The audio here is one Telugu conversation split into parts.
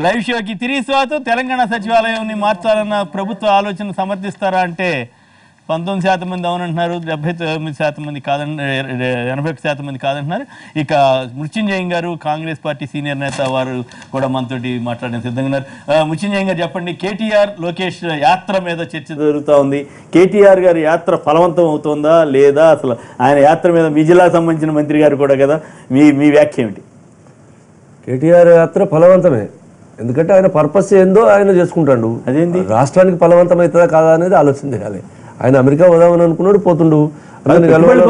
లైవ్ షోకి తిరిగి స్వాగతం. తెలంగాణ సచివాలయాన్ని మార్చాలన్న ప్రభుత్వ ఆలోచన సమర్థిస్తారా అంటే 19% మంది అవునంటున్నారు, 79% మంది కాదంటున్నారు, 81% మంది కాదంటున్నారు. ఇక మృత్యుంజయం గారు కాంగ్రెస్ పార్టీ సీనియర్ నేత వారు కూడా మనతోటి మాట్లాడడానికి సిద్ధంగా ఉన్నారు. మృత్యుంజయం గారు చెప్పండి, కేటీఆర్ లోకేష్ యాత్ర మీద చర్చ జరుగుతూ ఉంది. కేటీఆర్ గారి యాత్ర ఫలవంతం అవుతుందా లేదా? అసలు ఆయన యాత్ర మీద మీ జిల్లాకు సంబంధించిన మంత్రి గారు కూడా కదా, మీ వ్యాఖ్య ఏమిటి? కేటీఆర్ యాత్ర ఫలవంతమే, ఎందుకంటే ఆయన పర్పస్ ఏందో ఆయన చేసుకుంటాడు. అదేంటి రాష్ట్రానికి ఫలవంతం అవుతుందా కాదా అనేది ఆలోచన చేయాలి. ఆయన అమెరికా పోదామని అనుకున్నాడు, పోతుండు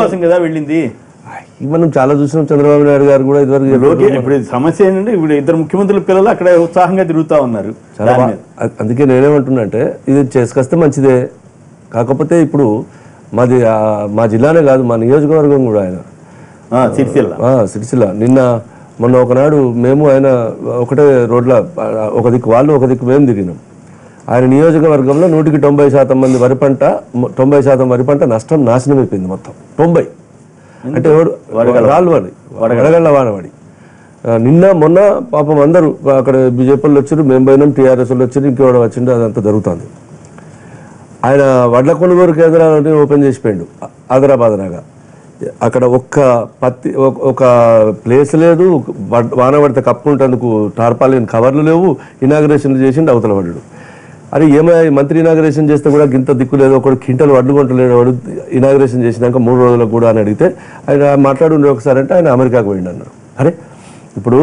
కోసం కదా వెళ్ళింది. మనం చాలా చూసినాం. చంద్రబాబు నాయుడు గారు కూడా ఇదివరకు ఇప్పుడు సమస్య ఏంటంటే ఇప్పుడు ఇద్దరు ముఖ్యమంత్రుల పిల్లలు అక్కడ ఉత్సాహంగా తిరుగుతూ ఉన్నారు. అందుకే నేనేమంటున్నా అంటే ఇది చేసుకొస్తే మంచిదే. కాకపోతే ఇప్పుడు మా జిల్లానే కాదు, మా నియోజకవర్గం కూడా ఆయన సిరిసిల్ల నిన్న మొన్న ఒకనాడు మేము ఆయన ఒకటే రోడ్ల ఒక దిక్కు వాళ్ళు ఒక దిక్కు మేము తిరిగినాం. ఆయన నియోజకవర్గంలో 190% మంది వరి పంట 90% వరి పంట నాశనం అయిపోయింది మొత్తం. 90 అంటే రాళ్ళు వాడి వడగళ్ళ వానవాడి. నిన్న మొన్న పాపం అందరూ అక్కడ బీజేపీలు వచ్చారు, మేము పోయినాం, టీఆర్ఎస్ వాళ్ళు వచ్చారు, ఇంకెవడ వచ్చిండు, అదంతా జరుగుతుంది. ఆయన వడ్ల కొనుగోలు కేంద్రాలని ఓపెన్ చేసిపోయిండు ఆదరాబాదరాగా. అక్కడ ఒక ప్లేస్ లేదు, వాన పడితే కప్పుకుంటేందుకు టార్పాలిన్ కవర్లు లేవు. ఇనాగ్రేషన్ చేసిండు అవతల వాడు. అరే ఏమైనా మంత్రి ఇనాగ్రేషన్ చేస్తే కూడా గింత దిక్కు లేదు, ఒకడు క్వింటల్ వడ్లు కొంటలేడు వాడు ఇనాగ్రేషన్ చేసినాక 3 రోజులకు కూడా అని అడిగితే ఆయన మాట్లాడుండే ఒకసారి అంటే ఆయన అమెరికాకు పోయిండు అన్నారు. అరే ఇప్పుడు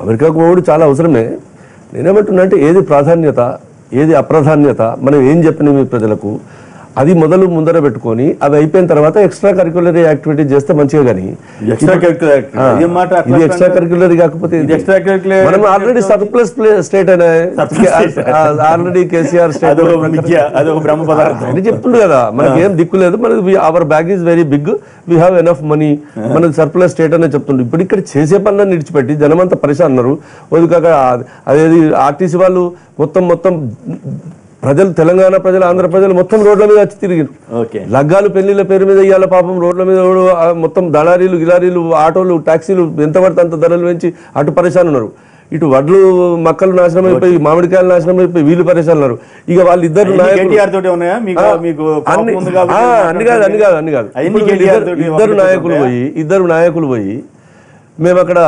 అమెరికాకు పోవడం చాలా అవసరమే. నేనేమంటున్నా అంటే ఏది ప్రాధాన్యత ఏది అప్రాధాన్యత మనం ఏం చెప్పినాం ఈ ప్రజలకు అది ముందర పెట్టుకొని అవి అయిపోయిన తర్వాత ఎక్స్ట్రా కరిక్యులర్ యాక్టివిటీ చేస్తే మంచిగా. కానీ ఎక్స్ట్రా కరిక్యులర్ కాకపోతే మనం ఆల్రెడీ సర్ప్లస్ స్టేట్ అయినా ఆల్రెడీ కేసీఆర్ స్టేట్ అని చెప్తుండే కదా. మనకి ఏం దిక్కు లేదు, మనకి our bag is very big, we have enough money, మనకి సర్ప్లస్ స్టేట్ అనే చెప్తుండే. ఇప్పుడు ఇక్కడ చేసే పనులను విడిచిపెట్టి జనమంతా పరిశాన్ అన్నారు. వదికాక అదేది ఆర్టీసీ వాళ్ళు మొత్తం ప్రజలు, తెలంగాణ ప్రజలు, ఆంధ్ర ప్రజలు మొత్తం రోడ్ల మీద వచ్చి తిరిగిరు. లగ్గాలు పెళ్లిళ్ళ పేరు మీద ఇవాళ పాపం రోడ్ల మీద మొత్తం దళారీలు గిలారీలు ఆటోలు టాక్సీలు ఎంత పడితే అంత ధరలు పెంచి అటు పరిశాన్ ఉన్నారు. ఇటు వడ్లు మక్కలు నాశనం అయిపోయి మామిడికాయలు నాశనం అయిపోయి వీళ్ళు పరిశాన్ ఉన్నారు. ఇక వాళ్ళిద్దరు ఇద్దరు నాయకులు పోయి మేము అక్కడ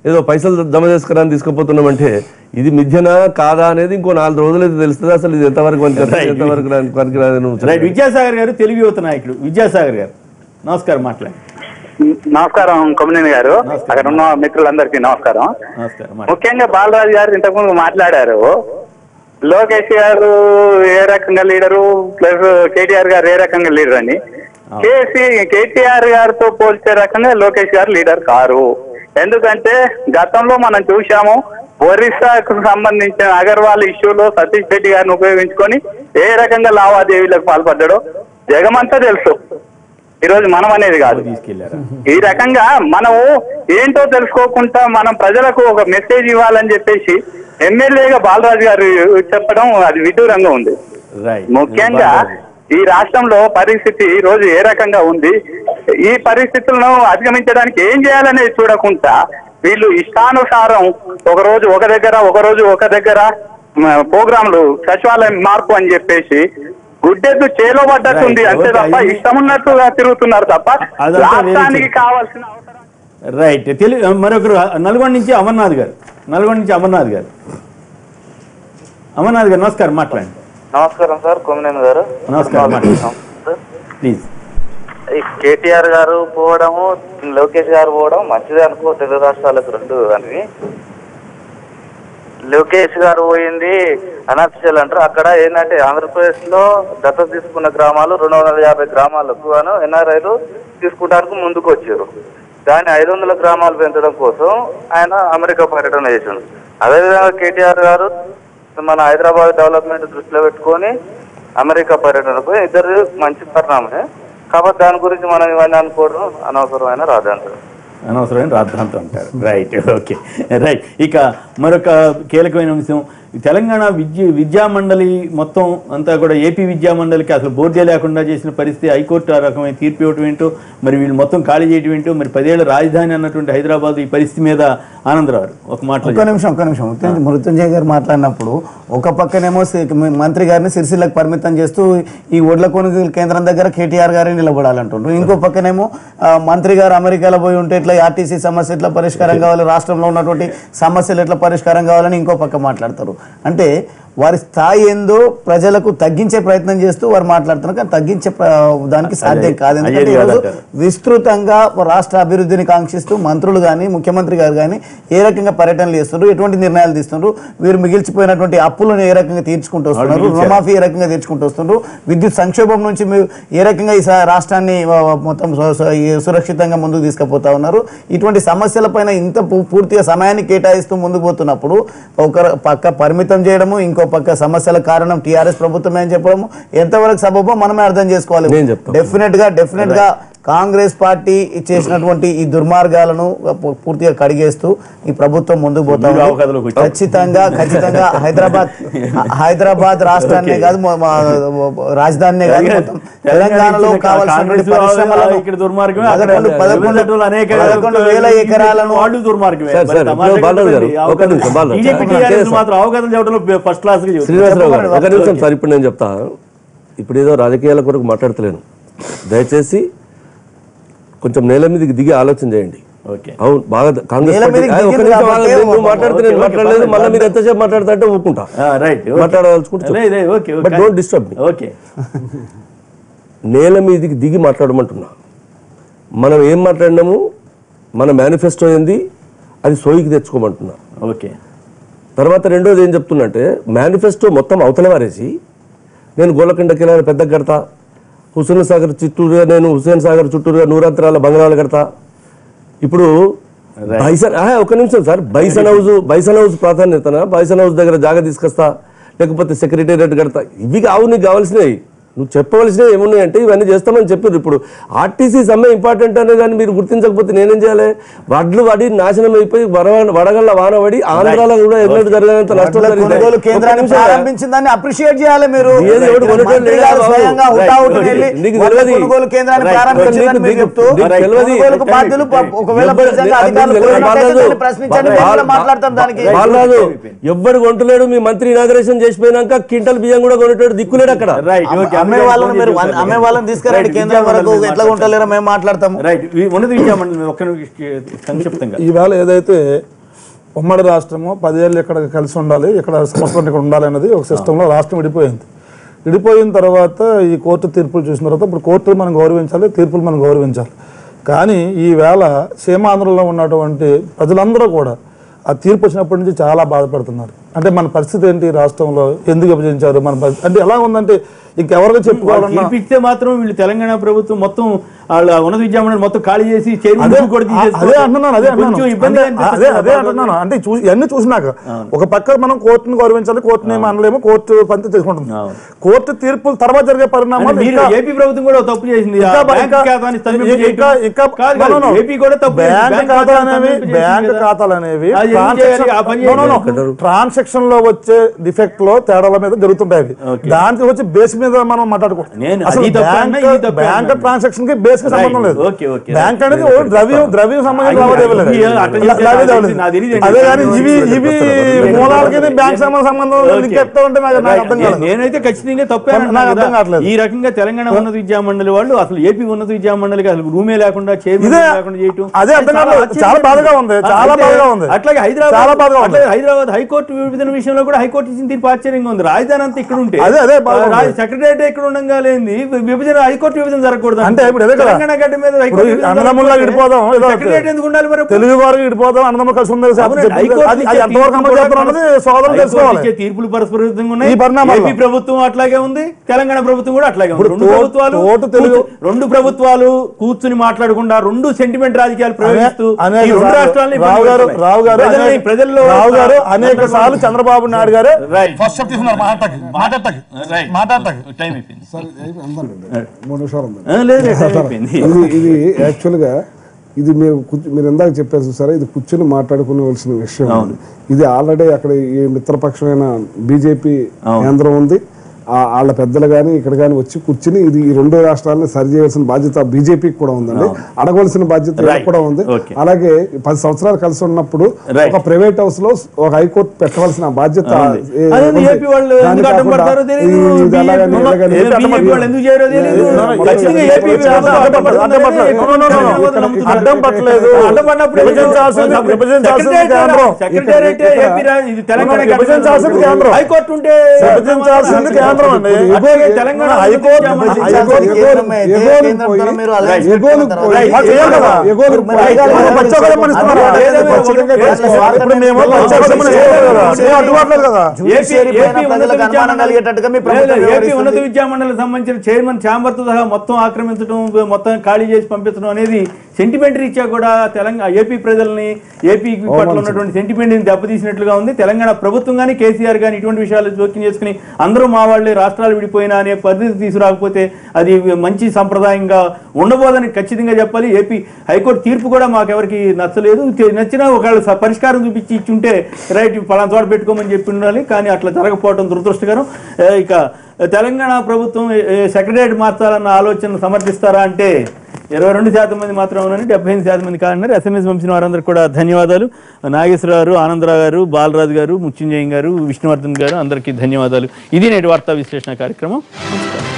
ఏదో పైసలు జమ చేసుకురాని తీసుకుపోతున్నామంటే ఇది మిథ్యనా కాదా అనేది ఇంకో 4 రోజులు అయితే తెలుస్తుంది. అసలు ఇది ఎంతవరకు పనికిరాదు. విద్యాసాగర్ గారు తెలుగు యువత నాయకుడు. విద్యాసాగర్ గారు నమస్కారం. నమస్కారం కొమ్మినేని గారు, అక్కడ ఉన్న మిత్రులందరికీ నమస్కారం. ముఖ్యంగా బాలరాజు గారు ఇంతకుముందు మాట్లాడారు, లోకేష్ గారు ఏ రకంగా లీడరు ప్లస్ కేటీఆర్ గారు ఏ రకంగా లీడర్ అని. కేటీఆర్ గారితో పోల్చే రకంగా లోకేష్ గారు లీడర్ కారు. ఎందుకంటే గతంలో మనం చూసాము, ఒరిస్సాకు సంబంధించిన అగర్వాల్ ఇష్యూలో సతీష్ రెడ్డి గారిని ఉపయోగించుకొని ఏ రకంగా లావాదేవీలకు పాల్పడ్డాడో జగమంతా తెలుసు. ఈరోజు మనం అనేది కాదు. ఈ రకంగా మనము ఏంటో తెలుసుకోకుండా మనం ప్రజలకు ఒక మెసేజ్ ఇవ్వాలని చెప్పేసి ఎమ్మెల్యేగా బాలరాజు గారు చెప్పడం అది విడ్డూరంగా ఉంది. ముఖ్యంగా ఈ రాష్ట్రంలో పరిస్థితి ఈ రోజు ఏ రకంగా ఉంది, ఈ పరిస్థితులను అధిగమించడానికి ఏం చేయాలనేది చూడకుండా వీళ్ళు ఇష్టానుసారం ఒకరోజు ఒక దగ్గర ప్రోగ్రాంలు సచివాలయం మార్పు అని చెప్పేసి గుడ్డెద్దు చేలో పడ్డట్టుంది అంతే తప్ప ఇష్టమున్నట్టుగా తిరుగుతున్నారు తప్ప రాష్ట్రానికి కావాల్సిన అవసరం. రైట్. మరొకరు నల్గొండ నుంచి అమర్నాథ్ గారు. అమర్నాథ్ గారు నమస్కారం, మాట్లాడండి. నమస్కారం సార్, కొమ్మినేని గారు. నమస్కారం, ప్లీజ్. కేటీఆర్ గారు పోవడము లోకేష్ గారు పోవడం మంచిదే అనుకో, తెలుగు రాష్ట్రాలకు రెండు అని. లోకేష్ గారు పోయింది అనాఫిషియల్ అంటారు. అక్కడ ఏంటంటే ఆంధ్రప్రదేశ్ లో దత్తత తీసుకున్న గ్రామాలు 250 గ్రామాలకు ఎన్ఆర్ఐలు తీసుకుంటానికి ముందుకు వచ్చారు. దాన్ని 500 గ్రామాలు పెంచడం కోసం ఆయన అమెరికా పర్యటన చేశారు. అదేవిధంగా కేటీఆర్ గారు మన హైదరాబాద్ డెవలప్మెంట్ దృష్టిలో పెట్టుకొని అమెరికా పర్యటనకు ఇద్దరు మంచి పరిణామమే. కాబట్టి దాని గురించి మనం ఇవన్నీ అనుకోవడం అనవసరమైన రాద్ధాంతం అంటారు. Right, okay, right. ఇక మరొక కీలకమైన అంశం, తెలంగాణ విద్యామండలి మొత్తం అంతా కూడా ఏపీ విద్యామండలికి అసలు బోర్డే లేకుండా చేసిన పరిస్థితి, హైకోర్టు ఆ రకమైన తీర్పు ఇవ్వటం ఏంటో, మరి వీళ్ళు మొత్తం ఖాళీ చేయడం ఏంటో, మరి 10 ఏళ్ల రాజధాని అన్నటువంటి హైదరాబాద్ ఈ పరిస్థితి మీద ఆనందరావు ఒక మాట. ఒక్క నిమిషం మృత్యుంజయ్ గారు మాట్లాడినప్పుడు ఒక పక్కనేమో మంత్రి గారిని సిరిసిల్లకు పరిమితం చేస్తూ ఈ ఒడ్ల కొనుగోలు కేంద్రం దగ్గర కేటీఆర్ గారే నిలబడాలంటుండ్రు. ఇంకో పక్కనేమో మంత్రి గారు అమెరికాలో పోయి ఉంటే ఇట్లా ఆర్టీసీ సమస్య ఎట్లా పరిష్కారం కావాలి, రాష్ట్రంలో ఉన్నటువంటి సమస్యలు ఎట్లా పరిష్కారం కావాలని ఇంకో పక్క మాట్లాడతారు. అంటే వారి స్థాయి ఏందో ప్రజలకు తగ్గించే ప్రయత్నం చేస్తూ వారు మాట్లాడుతున్నారు. కానీ తగ్గించే దానికి సాధ్యం కాదు. ఎందుకంటే ఈరోజు విస్తృతంగా రాష్ట్ర అభివృద్ధిని కాంక్షిస్తూ మంత్రులు కానీ ముఖ్యమంత్రి గారు కానీ ఏ రకంగా పర్యటనలు చేస్తున్నారు, ఎటువంటి నిర్ణయాలు తీస్తున్నారు, వీరు మిగిల్చిపోయినటువంటి అప్పులను ఏ రకంగా తీర్చుకుంటూ వస్తున్నారు, రుణమాఫీ ఏ రకంగా తీర్చుకుంటూ వస్తున్నారు, విద్యుత్ సంక్షోభం నుంచి ఏ రకంగా ఈ రాష్ట్రాన్ని మొత్తం సురక్షితంగా ముందుకు తీసుకుపోతా ఉన్నారు. ఇటువంటి సమస్యలపైన ఇంత పూర్తిగా సమయాన్ని కేటాయిస్తూ ముందుకు పోతున్నప్పుడు ఒక పక్క పరిమితం చేయడము, ఇంకో పక్క సమస్యల కారణం టీఆర్ఎస్ ప్రభుత్వమే అని చెప్పడము ఎంతవరకు సబబో మనమే అర్థం చేసుకోవాలి. డెఫినెట్ గా కాంగ్రెస్ పార్టీ చేసినటువంటి ఈ దుర్మార్గాలను పూర్తిగా కడిగేస్తూ ఈ ప్రభుత్వం ముందుకు పోతా ఉంది. ఖచ్చితంగా హైదరాబాద్ రాష్ట్రాన్ని కాదు, రాజధానినే కాదు, మొత్తం తెలంగాణలో కావాల్సినటువంటి పరిశ్రమలను 11,000 ఎకరాలను శ్రీనివాసరావు గారు ఒక నిమిషం సార్. ఇప్పుడు నేను చెప్తా, ఇప్పుడు ఏదో రాజకీయాల కొరకు మాట్లాడతలేను. దయచేసి కొంచెం నేల మీదకి దిగి ఆలోచన చేయండి. అవును, బాగా కాంగ్రెస్ మాట్లాడలేదు, మళ్ళీ మీరు ఎంతసేపు మాట్లాడుతుంటే ఊరుకుంటా, మాట్లాడదలుచుకుంటా, డోంట్ డిస్టర్బ్. నేల మీదకి దిగి మాట్లాడమంటున్నా. మనం ఏం మాట్లాడినాము, మన మేనిఫెస్టో ఏంది, అది సోయికి తెచ్చుకోమంటున్నా. ఓకే. తర్వాత రెండోది ఏం చెప్తున్నట్టే, మేనిఫెస్టో మొత్తం అవతల వారేసి నేను గోలకొండ కిలాల పెద్ద కడతా, హుస్సేన్ సాగర్ చుట్టూరుగా నేను హుస్సేన్ సాగర్ చుట్టూరుగా నూరంతరాల బంగాళాలు కడతా. ఇప్పుడు ఒక నిమిషం సార్, బైసన్ హౌస్ ప్రాధాన్యతన బైసన్ హౌస్ దగ్గర జాగా తీసుకొస్తా, లేకపోతే సెక్రటేరియట్ కడతా. ఇవి కావు నీకు కావాల్సినవి, నువ్వు చెప్పవలసినవి ఏమున్నాయంటే ఇవన్నీ చేస్తామని చెప్పారు. ఇప్పుడు ఆర్టీసీ సమ్మె ఇంపార్టెంట్ అనే దాన్ని మీరు గుర్తించకపోతే నేనేం చేయాలి? వడ్లు పడి నాశనం అయిపోయి వడగళ్ళ వాన పడి ఆంధ్రాలో కూడా ఎన్నడూ జరగనంత నష్టం ప్రారంభించిందని అప్రిషియేట్ చేయాలి మీరు. బాలరాజు ఎవ్వడు కొంటలేడు. మీ మంత్రి ఇనాగరేషన్ చేసిపోయినాక క్వింటల్ బియ్యం కూడా కొనేటాడు దిక్కులేడు అక్కడ. అమ్మే వాళ్ళని తీసుకురండి కేంద్రం వరకు, ఎట్లా కొంటలేరో మేము మాట్లాడతాము. ఈవేళ ఏదైతే ఉమ్మడి రాష్ట్రము 10 ఏళ్ళు ఇక్కడ కలిసి ఉండాలి, ఇక్కడ సంవత్సరం ఇక్కడ ఉండాలి అనేది ఒక సిస్టంలో రాష్ట్రం విడిపోయింది. విడిపోయిన తర్వాత ఈ కోర్టు తీర్పులు చూసిన తర్వాత ఇప్పుడు కోర్టులు మనం గౌరవించాలి, తీర్పులు మనం గౌరవించాలి. కానీ ఈవేళ సీమాంధ్రలో ఉన్నటువంటి ప్రజలందరూ కూడా ఆ తీర్పు వచ్చినప్పటి నుంచి చాలా బాధపడుతున్నారు. అంటే మన పరిస్థితి ఏంటి, రాష్ట్రంలో ఎందుకు విభజించారు, మన అంటే ఎలా ఉందంటే ఇంకెవరికి చెప్పుకోవాలన్నా ఇస్తే మాత్రం వీళ్ళు తెలంగాణ ప్రభుత్వం మొత్తం వాళ్ళ ఉన్నత విద్యామండలి మొత్తం ఖాళీ చేసి అదే అంటున్నాను. అంటే ఇవన్నీ చూసినాక ఒక పక్క మనం కోర్టును గౌరవించాలి, కోర్టుని ఏమి అనలేము, కోర్టు పని చేసుకుంటుంది. కోర్టు తీర్పుల తర్వాత జరిగే పరిణామాలు ఏపీ ప్రభుత్వం కూడా తప్పు చేసింది. బ్యాంక్ ఖాతాలు అనేవి ట్రాన్సాక్షన్ లో వచ్చే డిఫెక్ట్ లో తేడాల మీద జరుగుతుంటాయి. దానికి వచ్చి బేస్ మీద మనం మాట్లాడుకోవాలి. బ్యాంక్ ట్రాన్సాక్షన్ కి బేస్ కి సంబంధం లేదు. బ్యాంక్ అనేది ద్రవ్యం సంబంధించిన అదే కానీ ఇవి మూలాలకి బ్యాంక్ సంబంధం ఉంటే నాకు అర్థం కాదు. నేనైతే ఖచ్చితంగా తప్పే నాకు అర్థం కావట్లేదు. ఈ రకంగా తెలంగాణ ఉన్నత విద్యా మండలి వాళ్ళు అసలు ఏపీ ఉన్నత విద్యా మండలికి అసలు రూమే లేకుండా చేయడం అదే అర్థం కావట్లేదు. చాలా బాధగా ఉంది, చాలా బాధగా ఉంది. అట్లాగే హైదరాబాద్ హైకోర్టు విభజన విషయంలో కూడా హైకోర్టు ఇచ్చిన తీర్పు ఆశ్చర్యంగా ఉంది. రాజధాని అంతా ఇక్కడ ఉంటే సెక్రటరియట్ ఇక్కడ ఉండగా లేని విభజన హైకోర్టు విభజన జరగకూడదు అంటే తెలంగాణ గడ్డ మీద అన్నదమ్ముల్లా విడిపోదాం, తెలుగు వారికి విడిపోదాం, అన్నదమ్ములు కలిసి ఉంది. తీర్పులు పరస్పర విరుద్ధంగా ఉన్నాయి. ఏపీ ప్రభుత్వం అట్లాగే ఉంది, తెలంగాణ ప్రభుత్వం కూడా అట్లాగే ఉంది. రెండు ప్రభుత్వాలు కూర్చుని మాట్లాడకుండా రెండు సెంటిమెంట్ రాజకీయాలు ప్రవేశిస్తూ ప్రజల్లో అనేక సార్లు చంద్రబాబు నాయుడు గారు ఇది యాక్చువల్గా ఇది మీరు ఇందాక చెప్పారు చూసారా, ఇది కూర్చొని మాట్లాడుకోవాల్సిన విషయం. ఇది ఆల్రెడీ అక్కడ ఈ మిత్రపక్షమైన బీజేపీ కేంద్రం ఉంది, వాళ్ళ పెద్దలు కానీ ఇక్కడ కానీ వచ్చి కూర్చుని ఇది ఈ 2 రాష్ట్రాలను సరి చేయాల్సిన బాధ్యత బీజేపీకి కూడా ఉందండి, అడగవలసిన బాధ్యత కూడా ఉంది. అలాగే 10 సంవత్సరాలు కలిసి ఉన్నప్పుడు ఒక ప్రైవేట్ హౌస్ లో ఒక హైకోర్టు పెట్టవలసిన బాధ్యత అడ్డం పట్టలేదు. హైకోర్టు ఉంటే విభజించాల్సింది కేంద్రం అండి. తెలంగాణ ఉన్నత విద్యామండలికి సంబంధించిన చైర్మన్ ఛాంబర్ తో సహా మొత్తం ఆక్రమించడం, మొత్తం ఖాళీ చేసి పంపించడం అనేది సెంటిమెంట్ రీత్యా కూడా తెలంగాణ ఏపీ ప్రజల్ని, ఏపీ పట్ల ఉన్నటువంటి సెంటిమెంట్ని దెబ్బతీసినట్లుగా ఉంది. తెలంగాణ ప్రభుత్వం కానీ కేసీఆర్ కానీ ఇటువంటి విషయాలు జోక్యం చేసుకుని అందరూ మా వాళ్ళే రాష్ట్రాలు విడిపోయినా అనే పరిస్థితి తీసుకురాకపోతే అది మంచి సంప్రదాయంగా ఉండబోదని ఖచ్చితంగా చెప్పాలి. ఏపీ హైకోర్టు తీర్పు కూడా మాకెవరికి నచ్చలేదు. నచ్చినా ఒకవేళ పరిష్కారం చూపించి ఇచ్చుంటే రైట్ పలానా చోట పెట్టుకోమని చెప్పి ఉండాలి, కానీ అట్లా జరగకపోవడం దురదృష్టకరం. ఇక తెలంగాణ ప్రభుత్వం సెక్రటరియట్ మార్చాలన్న ఆలోచన సమర్థిస్తారా అంటే 22% మంది మాత్రం ఉన్నారని, 75% మంది కాదన్నారు. SMS పంపిన వారందరూ కూడా ధన్యవాదాలు. నాగేశ్వరరావు గారు, ఆనందరావు గారు, బాలరాజు గారు, ముత్యుంజయం గారు, విష్ణువర్ధన్ గారు అందరికీ ధన్యవాదాలు. ఇది నేటి వార్తా విశ్లేషణ కార్యక్రమం. నమస్కారం.